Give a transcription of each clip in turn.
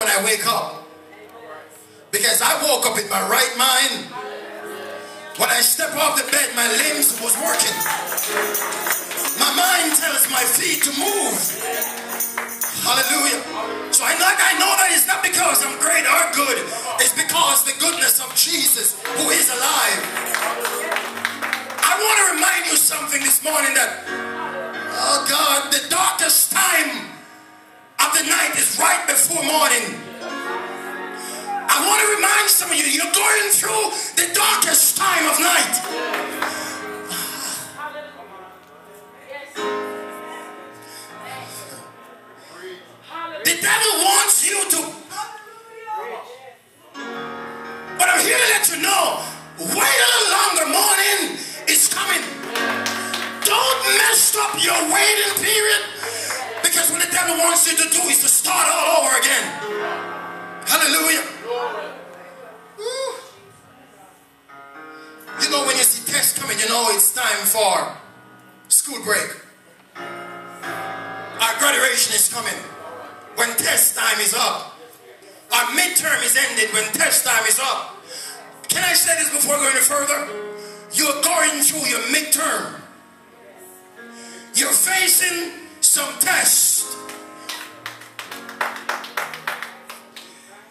when I wake up, because I woke up in my right mind. When I step off the bed, my limbs was working. My mind tells my feet to move. Hallelujah. So I know that it's not because I'm great or good. It's because the goodness of Jesus who is alive. I want to remind you something this morning that, oh God, the darkest time of the night is right before morning. I want to remind some of you, you're going through the darkest time of night. The devil wants you to, but I'm here to let you know, wait a little longer, morning is coming. Don't mess up your waiting period, because what the devil wants you to do is to start all over again. Hallelujah. Woo. You know, when you see tests coming, you know it's time for school break. Our graduation is coming. When test time is up. Our midterm is ended when test time is up. Can I say this before going any further? You're going through your midterm. You're facing some tests.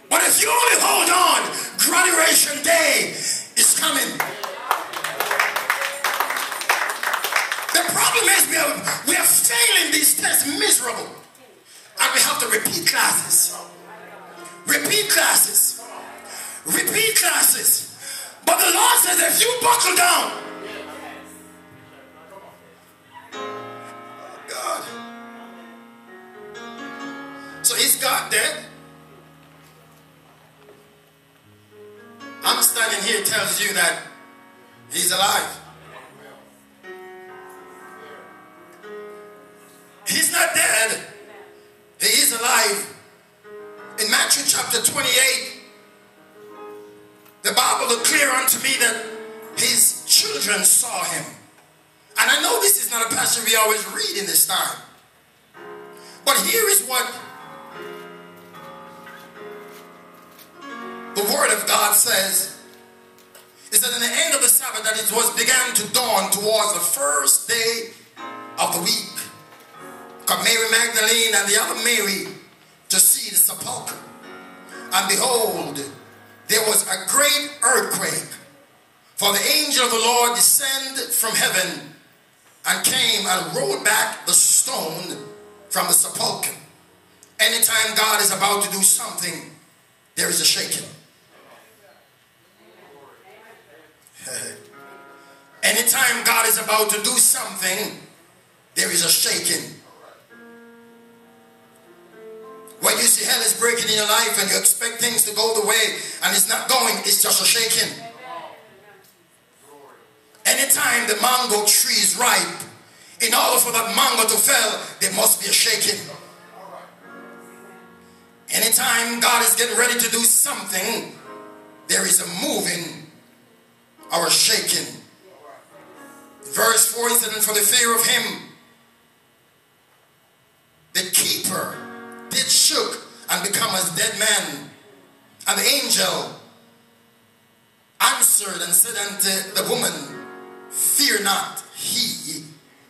But if you only hold on, graduation day is coming. The problem is we are failing these tests miserable. And we have to repeat classes. Repeat classes. Repeat classes. But the Lord says if you buckle down, oh God. So is God dead? I'm standing here tells you that he's alive. He's not dead. He is alive. In Matthew chapter 28, the Bible declares unto me that his children saw him. And I know this is not a passage we always read in this time. But here is what the word of God says, is that in the end of the Sabbath that it was began to dawn towards the first day of the week. Come Mary Magdalene and the other Mary to see the sepulchre. And behold, there was a great earthquake. For the angel of the Lord descended from heaven and came and rolled back the stone from the sepulchre. Anytime God is about to do something, there is a shaking. Anytime God is about to do something, there is a shaking. When you see hell is breaking in your life and you expect things to go the way and it's not going, it's just a shaking. Anytime the mango tree is ripe, in order for that mango to fall, there must be a shaking. Anytime God is getting ready to do something, there is a moving or a shaking. Verse 4 said, and for the fear of him, the keeper did shook and become as dead man. And the angel answered and said unto the woman, fear not he,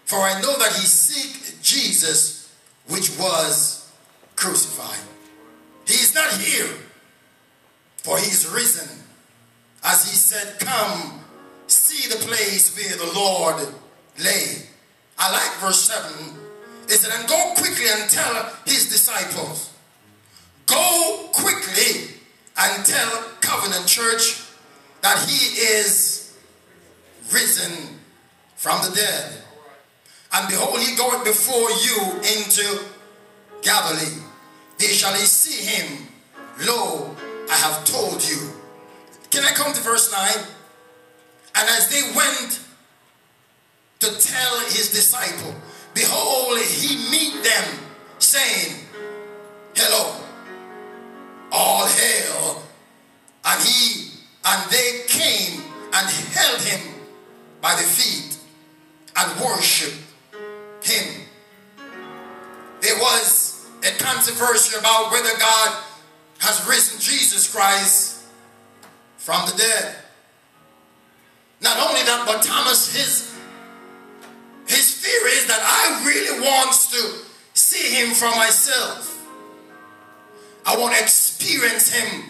for I know that he seek Jesus, which was crucified. He is not here, for he is risen. As he said, come, see the place where the Lord lay. I like verse 7. It said, and go quickly and tell his disciples. Go quickly and tell Covenant Church that he is risen from the dead. And behold, he goeth before you into Galilee. There shall ye see him. Lo, I have told you. Can I come to verse 9? And as they went to tell his disciple, behold, he meet them, saying, hello, all hail. And they came and held him by the feet and worshiped him. There was a controversy about whether God has risen Jesus Christ from the dead. Not only that, but Thomas, his fear is that I really want to see him for myself. I want to experience him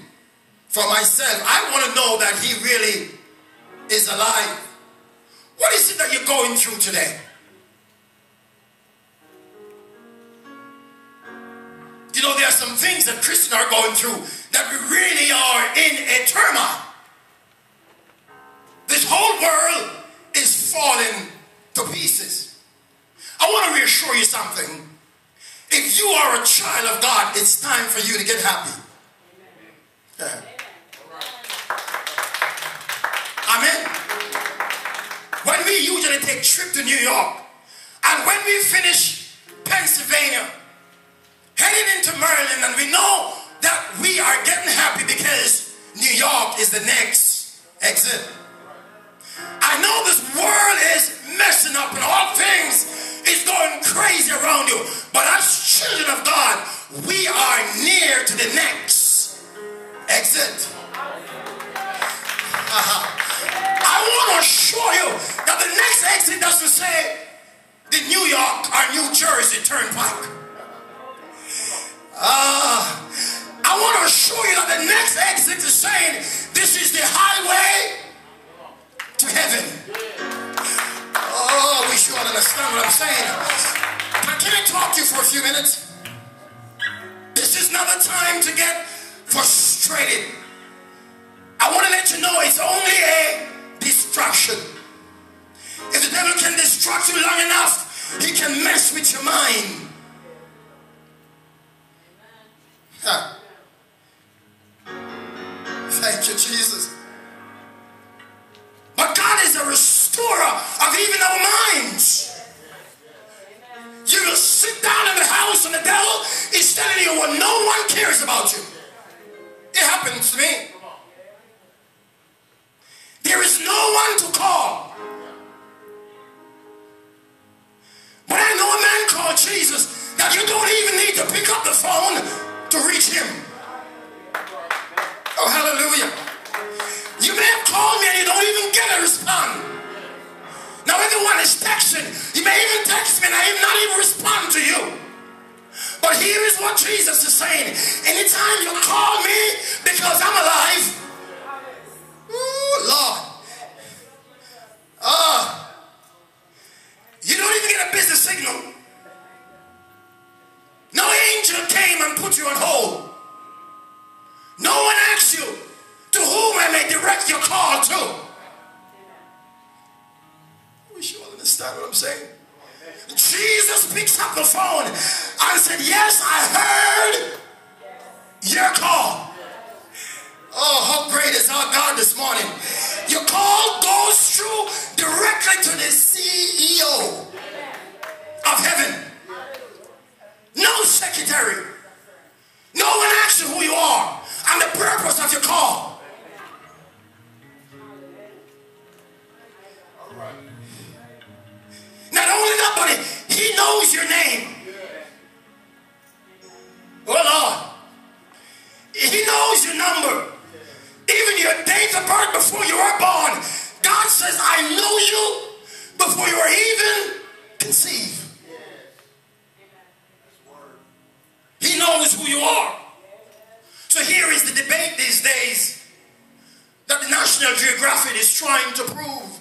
for myself. I want to know that he really is alive. What is it that you're going through today? You know, there are some things that Christians are going through that we really are in a turmoil. This whole world is falling to pieces. I want to reassure you something. If you are a child of God, it's time for you to get happy. Yeah. Amen. When we usually take a trip to New York, and when we finish Pennsylvania, heading into Maryland, and we know that we are getting happy because New York is the next exit. I know this world is messing up and all things is going crazy around you, but as children of God, we are near to the next exit. I want to assure you that the next exit doesn't say the New York or New Jersey Turnpike. I want to assure you that the next exit is saying this is the highway to heaven. Oh, we should understand what I'm saying. Can I talk to you for a few minutes? This is not the time to get frustrated. I want to let you know it's only a distraction. If the devil can distract you long enough, he can mess with your mind. Huh. Thank you, Jesus. But God is a restorer of even our minds. You will sit down in the house and the devil is telling you what no one cares about you. It happens to me. There is no one to call. But I know a man called Jesus that you don't even need to pick up the phone to reach him. Oh, hallelujah. You may have called me and you don't even get a response. Now everyone is texting. You may even text me and I not even respond to you. But here is what Jesus is saying. Anytime you call me because I'm alive, ooh, Lord. You don't even get a business signal. No angel came and put you on hold. No one asked you to whom I may direct your call to. We should all understand what I'm saying. Jesus picks up the phone and said, yes, I heard your call. Oh, how great is our God this morning. Your call goes through directly to the CEO of heaven. No secretary. No one asks you who you are and the purpose of your call. Not only that, but he knows your name. Oh Lord. He knows your number. Even your date of birth before you were born. God says, I know you before you were even conceived. He knows who you are. So here is the debate these days that the National Geographic is trying to prove.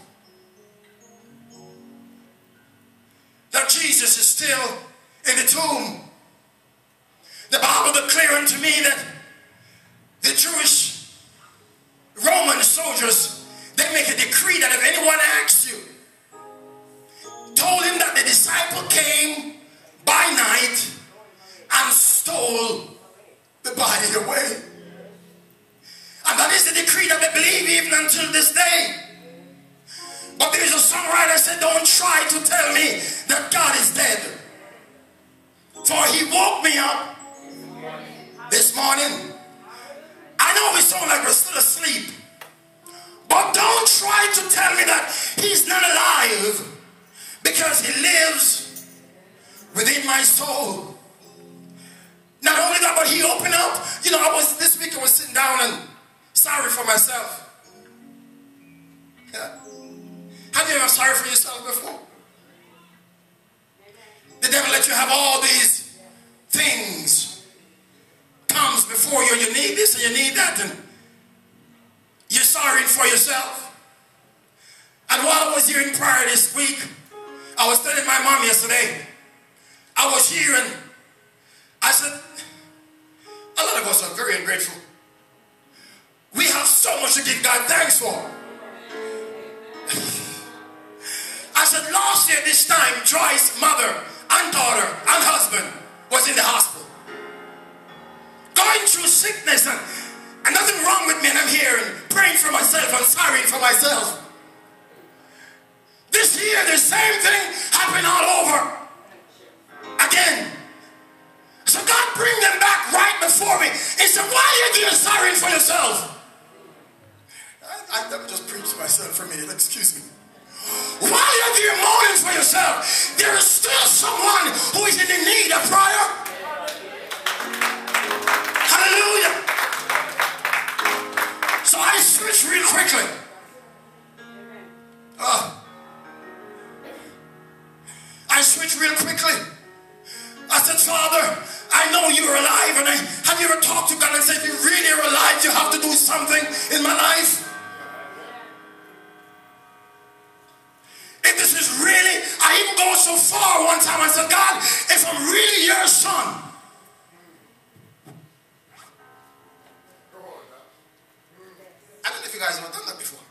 That Jesus is still in the tomb. The Bible declares unto me that the Jewish Roman soldiers, they make a decree that if anyone asks you, told him that the disciple came by night and stole the body away. And that is the decree that they believe even until this day. But there is a songwriter said, don't try to tell me that God is dead. For he woke me up this morning. I know we sound like we're still asleep. But don't try to tell me that he's not alive. Because he lives within my soul. Not only that, but he opened up. You know, this week I was sitting down and sorry for myself. Yeah. Have you ever sorry for yourself before? The devil let you have all these things comes before you. You need this and you need that, and you're sorry for yourself. And while I was here in prayer this week, I was telling my mom yesterday, I was here and I said, a lot of us are very ungrateful. We have so much to give God thanks for. I said, last year this time, Joyce's mother and daughter and husband was in the hospital, going through sickness, and nothing wrong with me, and I'm here and praying for myself and sorry for myself. This year the same thing happened all over again. So God bring them back right before me. He said, why are you sorry for yourself? I just preached to myself for a minute, excuse me. Why are you mourning for yourself? There is still someone who is in the need of prayer. Hallelujah. So I switched real quickly. I switched real quickly. I said, Father, I know you're alive, and have you ever talked to God and said, if you really are alive, you have to do something in my life? If this is really, I even go so far one time, I said, God, if I'm really your son, I don't know if you guys have done that before.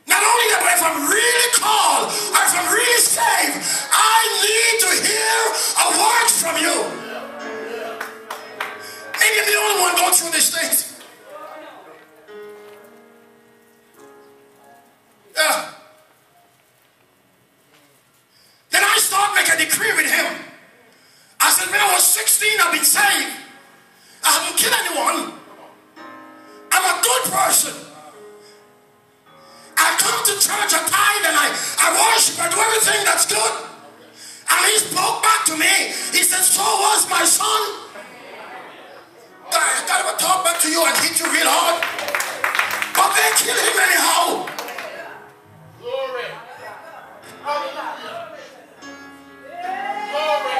Not only that, but if I'm really called, or if I'm really saved, I need to hear a word from you. Maybe I'm the only one going through these things. Yeah. Then I start making a decree with him. I said, when I was 16, I've been saved. I haven't killed anyone. I'm a good person. I come to church, I tithe, and I worship, I do everything that's good. And he spoke back to me. He said, so was my son. God ever talk back to you and hit you real hard? But they killed him anyhow. Glory. Hallelujah. Glory.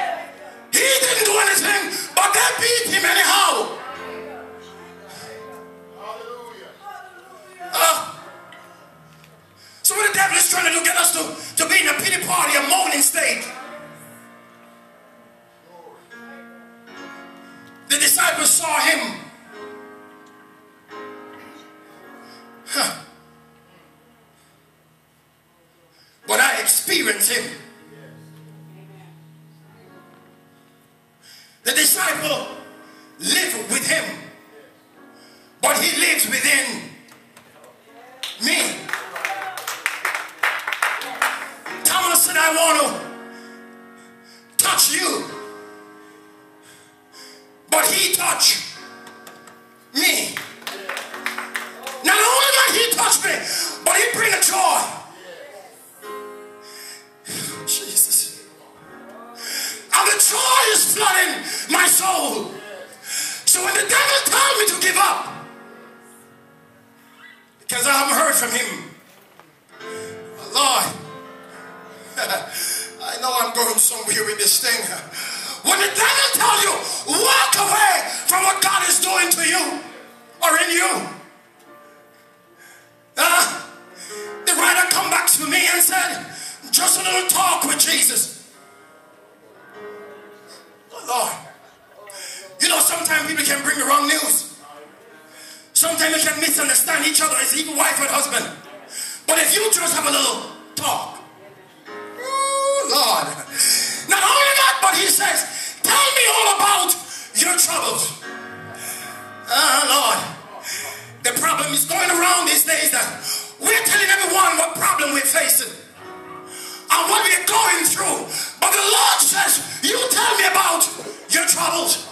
He didn't do anything, but they beat him anyhow. Hallelujah. So what the devil is trying to do, get us to be in a pity party, a mourning state. The disciples saw him. But I experienced him. The disciple lived with him, but he lives within me. Thomas said, I want to touch you. But he touched me. Not only that he touched me, but he bring a joy. Jesus. And the joy is flooding my soul. So when the devil told me to give up, because I haven't heard from him, Lord, I know I'm going somewhere with this thing. When the devil tells you, walk away from what God is doing to you or in you. The writer come back to me and said, just a little talk with Jesus. Lord, you know, sometimes people can bring the wrong news. Sometimes they can misunderstand each other as even wife and husband. But if you just have a little talk, oh Lord, not only that, but he says, tell me all about your troubles. Lord, the problem is going around these days that we're telling everyone what problem we're facing and what we're going through. But the Lord says, you tell me about your troubles.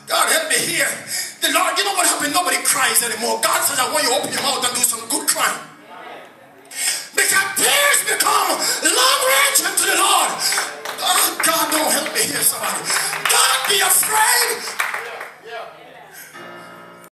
God help me here. The Lord, you know what happened? Nobody cries anymore. God says, I want you to open your mouth and do some good crying. Because tears become long range unto the Lord. God, don't help me here, somebody. Don't be afraid.